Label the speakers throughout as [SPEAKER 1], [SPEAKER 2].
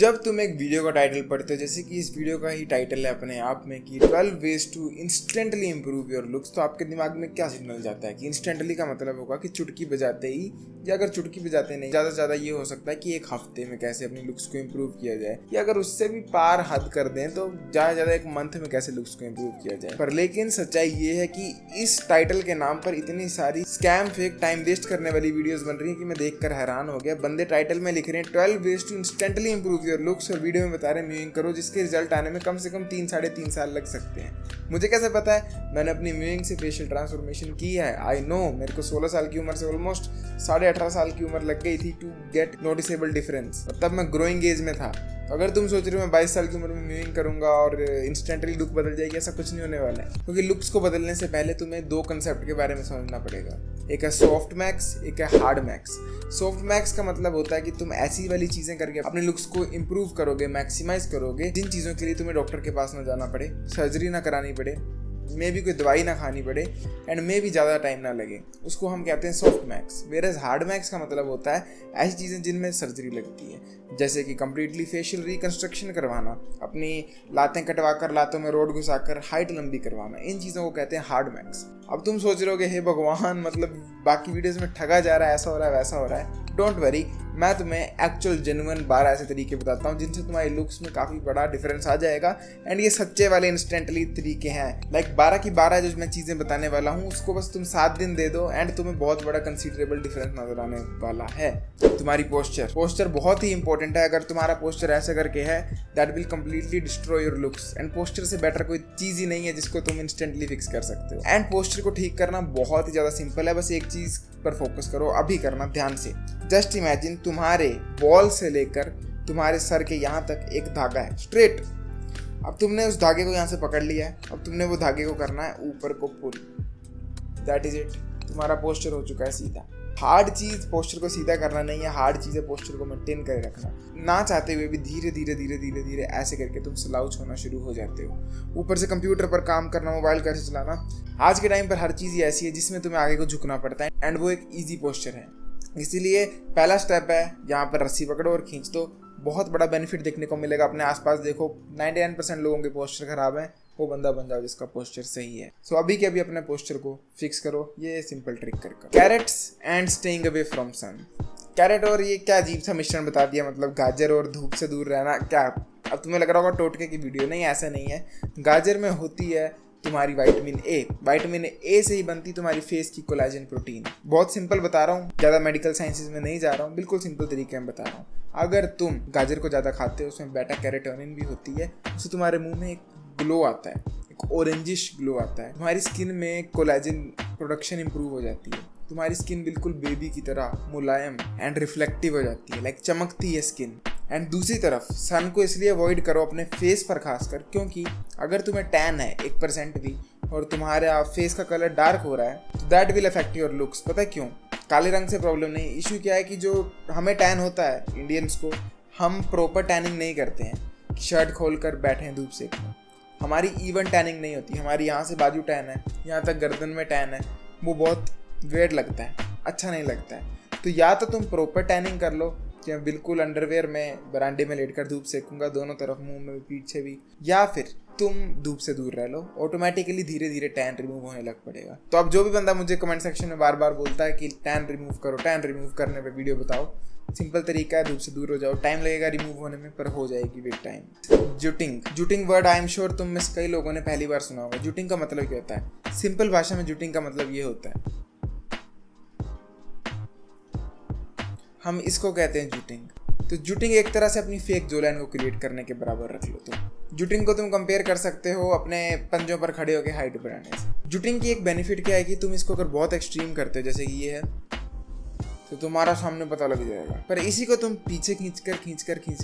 [SPEAKER 1] जब तुम एक वीडियो का टाइटल पढ़ते हो, जैसे कि इस वीडियो का ही टाइटल है अपने आप में कि 12 ways to instantly improve your looks, तो आपके दिमाग में क्या सिग्नल जाता है कि इंस्टेंटली का मतलब होगा कि चुटकी बजाते ही, या अगर चुटकी बजाते नहीं, ज़्यादा से ज़्यादा ये हो सकता है कि एक हफ्ते में कैसे अपनी लुक्स को इम्प्रूव किया जाए, या अगर उससे भी पार हद कर दें तो ज़्यादा से ज़्यादा एक मंथ में कैसे लुक्स को इम्प्रूव किया जाए। पर लेकिन सच्चाई ये है कि इस टाइटल के नाम पर इतनी सारी स्कैम, फेक, टाइम वेस्ट करने वाली वीडियोस बन रही है कि मैं देखकर हैरान हो गया। बंदे टाइटल में लिख रहे हैं 12 ways to instantly improve your looks, और वीडियो में बता रहे हैं म्यूइंग करो, जिसके रिजल्ट आने में कम से कम 3-3.5 साल लग सकते हैं। मुझे कैसे पता है? मैंने अपनी म्यूइंग से फेशियल ट्रांसफॉर्मेशन की है। आई नो, मेरे को 16 साल की उम्र से ऑलमोस्ट 18.5 साल की उम्र लग गई थी टू गेट नोटिसेबल डिफरेंस, और तब मैं ग्रोइंग एज में था। तो अगर तुम सोच रहे हो मैं 22 साल की उम्र में म्यूइंग करूंगा और इंस्टेंटली लुक बदल जाएगी, ऐसा कुछ नहीं होने वाला है। क्योंकि लुक्स को बदलने से पहले तुम्हें दो कंसेप्ट के बारे में समझना पड़ेगा। एक है सॉफ्ट मैक्स, एक है हार्ड मैक्स। सॉफ्ट मैक्स का मतलब होता है कि तुम ऐसी वाली चीजें करके अपने लुक्स को इंप्रूव करोगे, मैक्सिमाइज करोगे, जिन चीजों के लिए तुम्हें डॉक्टर के पास ना जाना पड़े, सर्जरी ना करानी पड़े, मे भी कोई दवाई ना खानी पड़े, एंड मे भी ज़्यादा टाइम ना लगे। उसको हम कहते हैं soft max. Whereas hard max का मतलब होता है ऐसी चीज़ें जिनमें सर्जरी लगती है, जैसे कि कंप्लीटली फेशियल रिकंस्ट्रक्शन करवाना, अपनी लातें कटवाकर लातों में रोड घुसाकर हाइट लंबी करवाना, इन चीज़ों को कहते हैं हार्ड मैक्स। अब तुम सोच रहे हो कि हे भगवान, मतलब बाकी वीडियोस में ठगा जा रहा है, ऐसा हो रहा है, वैसा हो रहा है। डोंट वरी, मैं तुम्हें एक्चुअल जेन्युइन 12 ऐसे तरीके बताता हूँ जिनसे तुम्हारी लुक्स में काफ़ी बड़ा डिफरेंस आ जाएगा। एंड ये सच्चे वाले इंस्टेंटली तरीके हैं। लाइक 12 की 12 जो मैं चीज़ें बताने वाला हूँ, उसको बस तुम 7 दिन दे दो एंड तुम्हें बहुत बड़ा कंसीडरेबल डिफरेंस नजर आने वाला है। तुम्हारी पोस्चर बहुत ही इंपॉर्टेंट है। अगर तुम्हारा पोस्चर ऐसे करके है, that will completely destroy your looks. And posture से बेटर कोई चीज़ ही नहीं है जिसको तुम इंस्टेंटली फिक्स कर सकते हो। एंड पोस्चर को ठीक करना बहुत ही ज़्यादा सिंपल है। बस एक चीज़ पर फोकस करो, अभी करना ध्यान से। जस्ट इमेजिन तुम्हारे बॉल से लेकर तुम्हारे सर के यहाँ तक एक धागा है, स्ट्रेट। अब तुमने उस धागे को यहाँ से पकड़ लिया है, अब तुमने वो धागे को करना है ऊपर को पुल। दैट इज इट, तुम्हारा पोस्चर हो चुका है सीधा। हार्ड चीज़ पोस्चर को सीधा करना नहीं है, हार्ड चीज़ है पोस्चर को मेंटेन करे रखना। ना चाहते हुए भी धीरे धीरे धीरे धीरे धीरे ऐसे करके तुम स्लाउच होना शुरू हो जाते हो। ऊपर से कंप्यूटर पर काम करना, मोबाइल कैसे चलाना, आज के टाइम पर हर चीज़ ही ऐसी है जिसमें तुम्हें आगे को झुकना पड़ता है, एंड वो एक ईजी पोस्चर है। इसीलिए पहला स्टेप है, यहाँ पर रस्सी पकड़ो और खींच दो। बहुत बड़ा बेनिफिट देखने को मिलेगा। अपने आसपास देखो, 99% लोगों के पोस्चर खराब हैं, वो बंदा बन जाओ जिसका पोस्चर सही है। सो अभी के अभी अपने पोस्चर को फिक्स करो, ये सिंपल ट्रिक कर। Carrots and staying away from sun. Carrot और ये क्या अजीब सा मिश्रण बता दिया, मतलब गाजर और धूप से दूर रहना क्या? अब तुम्हें लग रहा होगा टोटके की वीडियो, नहीं ऐसा नहीं है। गाजर में होती है तुम्हारी विटामिन ए। विटामिन ए से ही बनती तुम्हारी फेस की कोलेजन प्रोटीन। बहुत सिंपल बता रहा हूँ, ज़्यादा मेडिकल साइंसेज में नहीं जा रहा हूँ, बिल्कुल सिंपल तरीके में बता रहा हूँ। अगर तुम गाजर को ज़्यादा खाते हो, उसमें बेटा कैरोटीन भी होती है, उससे तुम्हारे मुंह में एक ग्लो आता है, एक ऑरेंजिश ग्लो आता है। तुम्हारी स्किन में कोलेजन प्रोडक्शन इंप्रूव हो जाती है। तुम्हारी स्किन बिल्कुल बेबी की तरह मुलायम एंड रिफ्लेक्टिव हो जाती है, लाइक चमकती है स्किन। एंड दूसरी तरफ सन को इसलिए अवॉइड करो अपने फेस पर खासकर, क्योंकि अगर तुम्हें टैन है 1% भी और तुम्हारा फेस का कलर डार्क हो रहा है, तो that will affect your looks. पता है क्यों? काले रंग से प्रॉब्लम नहीं, इशू क्या है कि जो हमें टैन होता है इंडियंस को, हम प्रॉपर टैनिंग नहीं करते हैं। शर्ट खोल कर बैठे हैं धूप सेकने, हमारी इवन टैनिंग नहीं होती। हमारी यहाँ से बाजू टैन है, यहाँ तक गर्दन में टैन है, वो बहुत वेट लगता है, अच्छा नहीं लगता है। तो या तो तुम प्रॉपर टैनिंग कर लो कि मैं बिल्कुल अंडरवेयर में बरांडे में लेटकर धूप सेकूंगा, दोनों तरफ, मुंह में भी पीछे भी, या फिर तुम धूप से दूर रह लो, ऑटोमेटिकली धीरे धीरे टैन रिमूव होने लग पड़ेगा। तो अब जो भी बंदा मुझे कमेंट सेक्शन में बार बार बोलता है कि टैन रिमूव करो, टैन रिमूव करने पे वीडियो बताओ, सिंपल तरीका है, धूप से दूर हो जाओ। टाइम लगेगा रिमूव होने में, पर हो जाएगी with time. Jutting word I am sure तुम में कई लोगों ने पहली बार सुना होगा। जुटिंग का मतलब क्या होता है? सिंपल भाषा में जुटिंग का मतलब ये होता है, हम इसको कहते हैं जुटिंग। तो जुटिंग एक तरह से अपनी फेक जोलाइन को क्रिएट करने के बराबर रख लो। तो जुटिंग को तुम कंपेयर कर सकते हो अपने पंजों पर खड़े होकर हाइट बढ़ाने से। जुटिंग की एक बेनिफिट क्या है कि तुम इसको अगर बहुत एक्सट्रीम करते हो, जैसे कि ये है, तो तुम्हारा सामने पता लग जाएगा। पर इसी को तुम पीछे खींचकर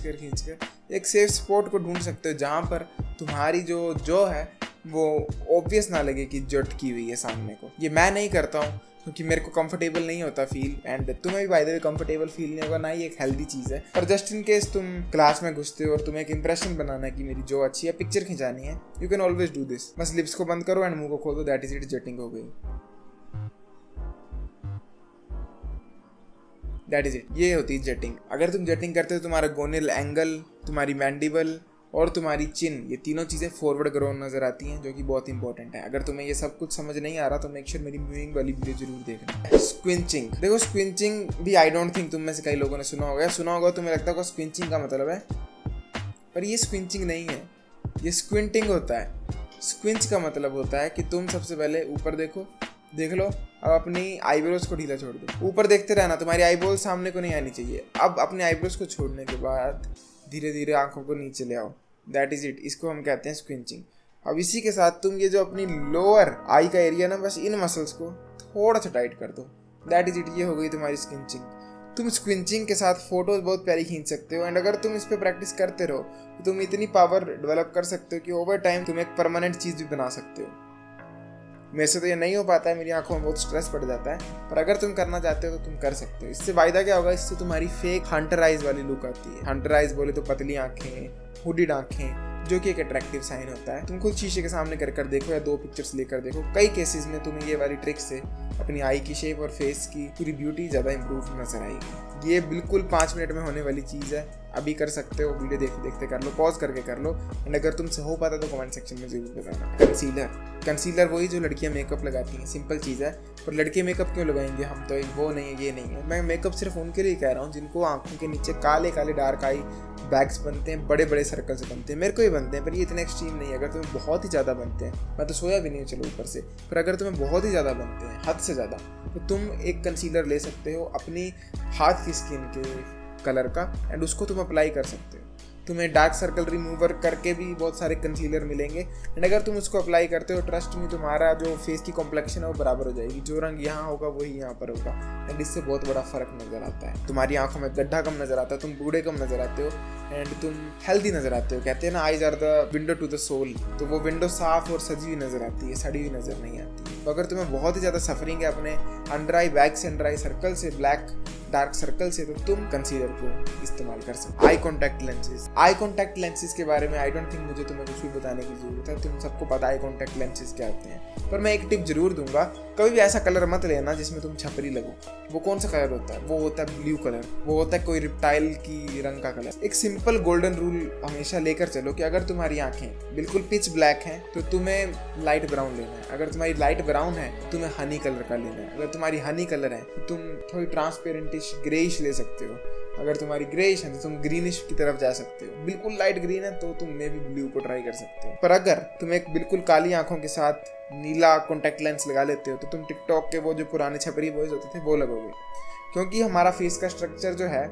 [SPEAKER 1] एक सेफ स्पॉट को ढूंढ सकते हो, जहाँ पर तुम्हारी जो है वो ऑब्वियस ना लगे कि जो अटकी हुई है सामने को। ये मैं नहीं करता हूँ क्योंकि मेरे को कंफर्टेबल नहीं होता फील, एंड तुम्हें भी by the way comfortable feel नहीं होगा, ना ही एक हेल्दी चीज़ है। पर जस्ट इन केस तुम क्लास में घुसते हो और तुम्हें एक इंप्रेशन बनाना है कि मेरी जो अच्छी है, पिक्चर खिंचानी है, you can always do this. बस लिप्स को बंद करो एंड मुंह को खोल दो, दैट इज इट, जटिंग हो गई। That is it. ये होती है जेटिंग। अगर तुम जेटिंग करते हो तुम्हारा गोनेल एंगल, तुम्हारी मैंडिबल और तुम्हारी चिन, ये तीनों चीज़ें फॉरवर्ड ग्रो नजर आती हैं, जो कि बहुत इंपॉर्टेंट है। अगर तुम्हें ये सब कुछ समझ नहीं आ रहा तो मेक श्योर मेरी मूविंग वाली वीडियो जरूर देखना। स्क्विंचिंग, देखो स्क्विंचिंग भी आई डोंट थिंक तुम में से कई लोगों ने सुना होगा, तुम्हें लगता होगा स्क्विंचिंग का मतलब है, पर ये स्क्विंचिंग नहीं है, ये स्क्विंटिंग होता है। स्क्विंच का मतलब होता है कि तुम सबसे पहले ऊपर देख लो, अब अपनी आईब्रोज को ढीला छोड़ दो, ऊपर देखते रहना, तुम्हारी आईब्रोज सामने को नहीं आनी चाहिए। अब अपने आईब्रोज को छोड़ने के बाद धीरे धीरे आंखों को नीचे ले आओ, दैट इज इट। इसको हम कहते हैं स्क्विंचिंग। अब इसी के साथ तुम ये जो अपनी लोअर आई का एरिया ना, बस इन मसल्स को थोड़ा सा टाइट कर दो, दैट इज इट। ये हो गई तुम्हारी स्क्विंचिंग। तुम स्क्विंचिंग के साथ फोटोज बहुत प्यारी खींच सकते हो, एंड अगर तुम इस पे प्रैक्टिस करते रहो तो तुम इतनी पावर डेवलप कर सकते हो कि ओवर टाइम तुम एक परमानेंट चीज़ भी बना सकते हो। मेरे से तो ये नहीं हो पाता है, मेरी आंखों में बहुत स्ट्रेस पड़ जाता है, पर अगर तुम करना चाहते हो तो तुम कर सकते हो। इससे फायदा क्या होगा, इससे तुम्हारी फेक हंटर आइज वाली लुक आती है। हंटर आइज बोले तो पतली आंखें, हुडिड आंखें, जो कि एक अट्रैक्टिव साइन होता है। तुम खुद शीशे के सामने कर देखो या 2 पिक्चर्स लेकर देखो, कई केसेस में तुम्हें ये वाली ट्रिक से अपनी आई की शेप और फेस की पूरी ब्यूटी ज़्यादा इंप्रूव नजर आएगी। ये बिल्कुल 5 मिनट में होने वाली चीज़ है, अभी कर सकते हो, वीडियो देखते देखते कर लो, पॉज करके कर लो, एंड अगर तुमसे हो पाता तो कमेंट सेक्शन में जरूर बताना। कंसीलर वही जो लड़कियां मेकअप लगाती हैं, सिंपल चीज़ है, पर लड़के मेकअप क्यों लगाएंगे, हम तो वो नहीं है, ये नहीं है। मैं मेकअप सिर्फ उनके लिए कह रहा हूँ जिनको आंखों के नीचे काले काले डार्क आई बैग्स बनते हैं, बड़े बड़े सर्कल से बनते हैं। मेरे को ही बनते हैं, पर ये इतने एक्सट्रीम नहीं है। अगर तुम्हें बहुत ही ज़्यादा बनते हैं, मैं तो सोया भी नहीं हूँ चलो ऊपर से, पर अगर तुम्हें बहुत ही ज़्यादा बनते हैं, हद से ज़्यादा, तो तुम एक कंसीलर ले सकते हो अपनी हाथ की स्किन के कलर का, एंड उसको तुम अप्लाई कर सकते हो। तुम्हें डार्क सर्कल रिमूवर करके भी बहुत सारे कंसीलर मिलेंगे, एंड अगर तुम उसको अप्लाई करते हो, ट्रस्ट में तुम्हारा जो फेस की कॉम्प्लेक्शन है वो बराबर हो जाएगी। जो रंग यहाँ होगा वही यहाँ पर होगा, एंड इससे बहुत बड़ा फर्क नजर आता है। तुम्हारी आंखों में गड्ढा कम नजर आता है, तुम बूढ़े कम नजर आते हो, एंड तुम हेल्दी नजर आते हो। कहते हैं ना, eyes are the window to the soul, तो वो विंडो साफ और सजी हुई नजर आती है, सड़ी हुई नजर नहीं आती। तो अगर तुम्हें बहुत ही ज़्यादा सफरिंग है अपने अंडर आई बैक से अंडर आई सर्कल से, ब्लैक डार्क सर्कल से, तो तुम कंसीलर को इस्तेमाल कर सकते हो। आई कॉन्टैक्ट लेंसेज के बारे में आई डोंट थिंक मुझे तुम्हें कुछ भी बताने की जरूरत है, तुम सबको पता है आई कॉन्टैक्ट लेंसेज क्या होते हैं। पर मैं एक टिप जरूर दूंगा, कभी भी ऐसा कलर मत लेना जिसमें तुम छपरी लगो। वो कौन सा कलर होता है, वो होता है ब्लू कलर, वो होता है कोई रिप्टाइल की रंग का कलर। एक सिंपल गोल्डन रूल हमेशा लेकर चलो कि अगर तुम्हारी आंखें बिल्कुल पिच ब्लैक हैं तो तुम्हें लाइट ब्राउन लेना है, अगर तुम्हारी लाइट ब्राउन है तो तुम्हें हनी कलर का लेना है, अगर तुम्हारी हनी कलर है तो तुम थोड़ी ट्रांसपेरेंटिश ग्रेइश ले सकते हो, अगर तुम्हारी ग्रेइश है तो तुम ग्रीनिश की तरफ जा सकते हो, बिल्कुल लाइट ग्रीन है तो तुम मे भी ब्लू को ट्राई कर सकते हो। पर अगर तुम एक बिल्कुल काली आंखों के साथ नीला कॉन्टैक्ट लेंस लगा लेते हो तो तुम टिकटॉक के वो जो पुराने छपरी बॉयज होते थे वो लगोगे, क्योंकि हमारा फेस का स्ट्रक्चर जो है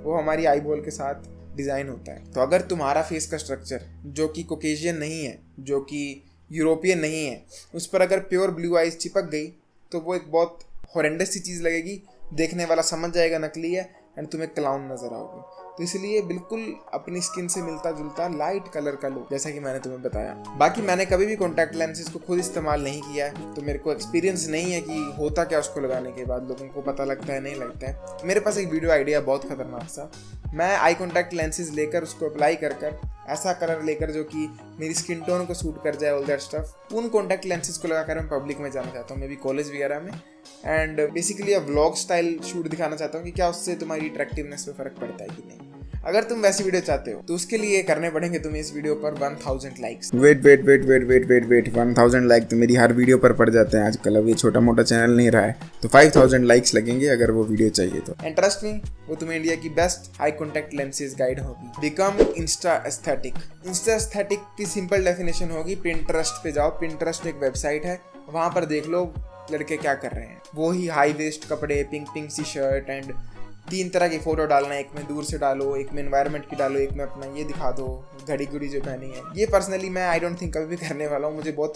[SPEAKER 1] वो हमारी आई बॉल के साथ डिज़ाइन होता है। तो अगर तुम्हारा फेस का स्ट्रक्चर जो कि कोकेशियन नहीं है, जो कि यूरोपियन नहीं है, उस पर अगर प्योर ब्लू आइज चिपक गई तो वो एक बहुत हॉरेंडस सी चीज़ लगेगी, देखने वाला समझ जाएगा नकली है, एंड तुम्हें क्लाउन नजर आओगे। तो इसलिए बिल्कुल अपनी स्किन से मिलता जुलता लाइट कलर का लो, जैसा कि मैंने तुम्हें बताया। बाकी मैंने कभी भी कॉन्टैक्ट लेंसेज को खुद इस्तेमाल नहीं किया है, तो मेरे को एक्सपीरियंस नहीं है कि होता क्या उसको लगाने के बाद, लोगों को पता लगता है नहीं लगता है। मेरे पास एक वीडियो आइडिया बहुत खतरनाक सा, मैं आई कॉन्टैक्ट लेंसेज लेकर उसको अप्लाई कर ऐसा कलर लेकर जो कि मेरी स्किन टोन को सूट कर जाए, ऑल दैट स्टफ, उन कॉन्टैक्ट लेंसेज को लगाकर मैं पब्लिक में जाना चाहता हूँ, मे बी कॉलेज वगैरह में, and basically vlog style shoot दिखाना चाहता हूँ कि क्या उससे तुम्हारी अट्रैक्टिवनेस पे फर्क पड़ता है कि नहीं। अगर तुम वैसी वीडियो चाहते हो तो उसके लिए करने पड़ेंगे तुम्हें इस वीडियो पर 1000 लाइक्स। वेट 1000 लाइक तो मेरी हर वीडियो पर पड़ जाते हैं आजकल, अब ये छोटा मोटा चैनल नहीं रहा है, तो 5000 लाइक्स लगेंगे अगर वो वीडियो चाहिए तो। एंड ट्रस्ट मी, वो तुम्हें इंडिया की best eye contact lenses guide होगी। बिकम इंस्टा एस्थेटिक की सिंपल डेफिनेशन होगी, पिंटरेस्ट पे जाओ, पिंटरेस्ट एक वेबसाइट है, वहाँ पर देख लो लड़के क्या कर रहे हैं, वो ही हाई वेस्ट कपड़े, पिंक सी शर्ट, एंड 3 तरह की फोटो डालना, एक में दूर से डालो, एक में एनवायरनमेंट की डालो, एक में अपना ये दिखा दो, घड़ी गुड़ी जो पहनी है। ये पर्सनली मैं आई डोंट थिंक कभी भी करने वाला हूँ, मुझे बहुत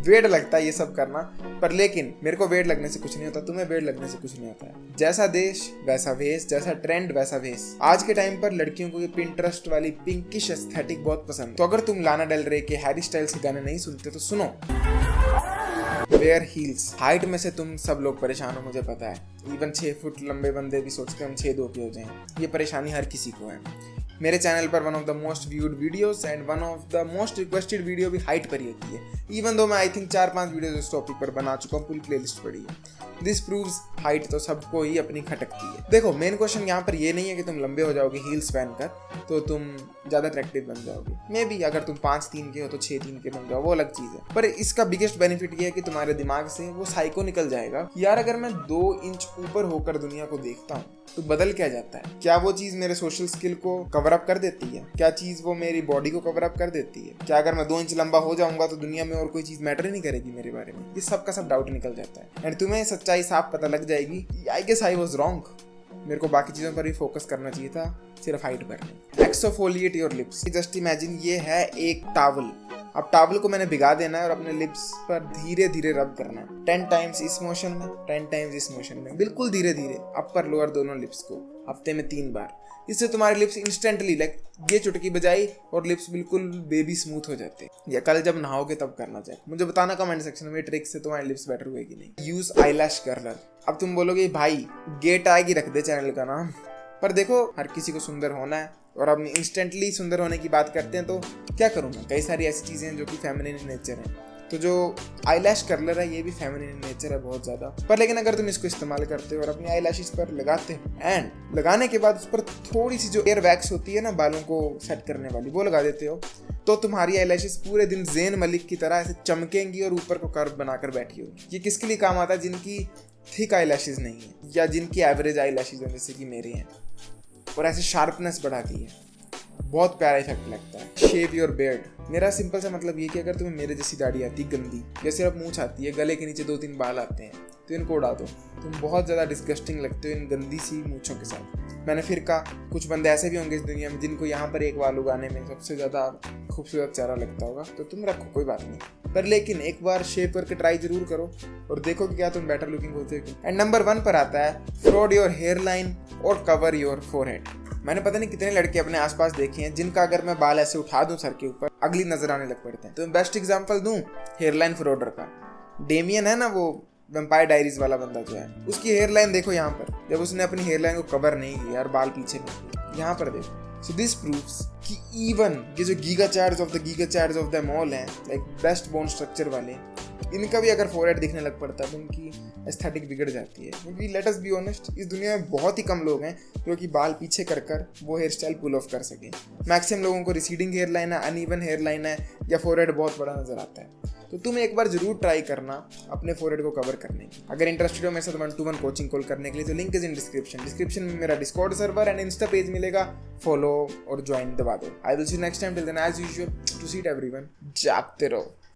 [SPEAKER 1] वेड लगता है ये सब करना, पर लेकिन मेरे को वेड लगने से कुछ नहीं होता, तुम्हें वेड लगने से कुछ नहीं होता है। जैसा देश वैसा भेष, जैसा ट्रेंड वैसा भेष। आज के टाइम पर लड़कियों को ये पिंटरेस्ट वाली पिंकिश एस्थेटिक बहुत पसंद, तो अगर तुम लाना डेल रे के, हैरी स्टाइल्स के गाने नहीं सुनते तो सुनो। वेयर हील्स, हाइट में से तुम सब लोग परेशान हो, मुझे पता है, इवन 6 फुट लंबे बंदे भी सोचते हैं हम 6'2" के हो जाएं, ये परेशानी हर किसी को है। मेरे चैनल पर one of the most viewed videos and one of the most requested video भी हाइट पर ही होती है। इवन दो मैं आई थिंक 4-5 वीडियोस इस टॉपिक पर बना चुका हूँ, पूरी प्लेलिस्ट पड़ी है। दिस प्रूव्स हाइट तो सबको ही अपनी खटकती है। देखो मेन क्वेश्चन यहाँ पर ये नहीं है कि तुम लंबे हो जाओगे हील्स पहन कर तो तुम ज़्यादा अट्रैक्टिव बन जाओगे। मे बी अगर तुम 5'3" के हो तो 6'3" के बन जाओ, वो अलग चीज़ है। पर इसका बिगेस्ट बेनिफिट ये है कि तुम्हारे दिमाग से वो साइको निकल जाएगा। यार अगर मैं 2 इंच ऊपर होकर दुनिया को देखता हूँ तो बदल क्या जाता है? क्या वो चीज़ मेरे सोशल स्किल को कवर अप कर देती है? क्या चीज़ वो मेरी बॉडी को कवर अप कर देती है? क्या अगर मैं 2 इंच लंबा हो जाऊंगा तो दुनिया में और कोई चीज़ मैटर ही नहीं करेगी मेरे बारे में? ये सब का सब डाउट निकल जाता है एंड तुम्हें सच्चाई साफ पता लग जाएगी। I guess I was wrong. मेरे को बाकी चीज़ों पर भी फोकस करना चाहिए था, सिर्फ हाइट पर नहीं। Exfoliate your lips. Just imagine ये है एक टॉवल। अब टॉवल को मैंने भिगा देना है और अपने लिप्स पर धीरे धीरे रब करना है। 10 टाइम्स इस मोशन में, 10 टाइम्स इस मोशन में, बिल्कुल धीरे धीरे अपर लोअर दोनों लिप्स को, हफ्ते में 3 बार। इससे तुम्हारे लिप्स इंस्टेंटली लाइक ये चुटकी बजाई और लिप्स बिल्कुल बेबी स्मूथ हो जाते हैं। या कल जब नहाओगे तब करना चाहिए। मुझे बताना कमेंट सेक्शन में ट्रिक से तुम्हारे लिप्स बेटर हुए कि नहीं। Use eyelash curler. अब तुम बोलोगे भाई गेट आएगी रख दे चैनल का नाम, पर देखो हर किसी को सुंदर होना है और अब इंस्टेंटली सुंदर होने की बात करते हैं तो क्या करूँ मैं? कई सारी ऐसी चीज़ें हैं जो कि फेमिनिन नेचर हैं। तो जो आईलैश कर्लर है ये भी फेमिनिन नेचर है बहुत ज़्यादा। पर लेकिन अगर तुम इसको इस्तेमाल करते हो और अपनी आईलैशेस पर लगाते हो एंड लगाने के बाद उस पर थोड़ी सी जो एयर वैक्स होती है ना बालों को सेट करने वाली, वो लगा देते हो तो तुम्हारी आईलैशेस पूरे दिन ज़ेन मलिक की तरह ऐसे चमकेंगी और ऊपर को कर्व बनाकर बैठी होगी। ये किसके लिए काम आता है? जिनकी थिक आईलैशेस नहीं है या जिनकी एवरेज आईलैशेस हैं जैसे कि मेरे हैं, और ऐसे शार्पनेस बढ़ाती है। बहुत प्यारा इफेक्ट लगता है। Shave your beard. मेरा सिंपल सा मतलब ये कि अगर तुम्हें मेरे जैसी दाढ़ी आती है गंदी या सिर्फ मूंछ आती है, गले के नीचे 2-3 बाल आते हैं तो इनको उड़ा दो। तुम बहुत ज़्यादा डिस्गस्टिंग लगते हो इन गंदी सी मूंछों के साथ। मैंने फिर कहा कुछ बंदे ऐसे भी होंगे इस दुनिया में जिनको यहाँ पर एक बाल उगाने में सबसे ज़्यादा खूबसूरत चेहरा लगता होगा, तो तुम रखो कोई बात नहीं। पर लेकिन एक बार शेव करके ट्राई जरूर करो और देखो कि क्या तुम बेटर लुकिंग होते हो। एंड नंबर 1 पर आता है फ्रॉड योर हेयर लाइन और कवर योर फोरहेड। मैंने पता नहीं कितने लड़के अपने आसपास देखे हैं जिनका अगर मैं बाल ऐसे उठा दूं सर के ऊपर अगली नजर आने लग पड़ते हैं। तो मैं बेस्ट एग्जांपल दूं हेयरलाइन फ्रॉडर का। डेमियन है ना वो वैम्पायर डायरीज वाला बंदा जो है, उसकी हेयरलाइन देखो यहाँ पर, जब उसने अपनी हेयरलाइन को कवर नहीं किया और बाल पीछे नहीं किए, यहाँ पर देखो। सो दिस प्रूव्स कि इवन ये जो giga chats of the mall हैं लाइक बेस्ट बोन स्ट्रक्चर वाले, इनका भी अगर फोरहेड दिखने लग पड़ता है तो उनकी एस्थेटिक बिगड़ जाती है। क्योंकि लेट अस बी ऑनेस्ट, इस दुनिया में बहुत ही कम लोग हैं जो कि बाल पीछे कर वो हेयर स्टाइल पुल ऑफ कर सके। मैक्सिमम लोगों को रिसीडिंग हेयर लाइन है, अनइवन हेयर लाइन है या फोरहेड बहुत बड़ा नजर आता है। तो तुम एक बार जरूर ट्राई करना अपने फोरहेड को कवर करने की। अगर इंटरेस्टेड हो मेरे साथ 1-to-1 कोचिंग कॉल करने के लिए तो लिंक इज इन डिस्क्रिप्शन में मेरा discord server and insta page मिलेगा, फॉलो और ज्वाइन दबा दो। I will see you next time. Till then as usual to seat everyone, जागते रहो।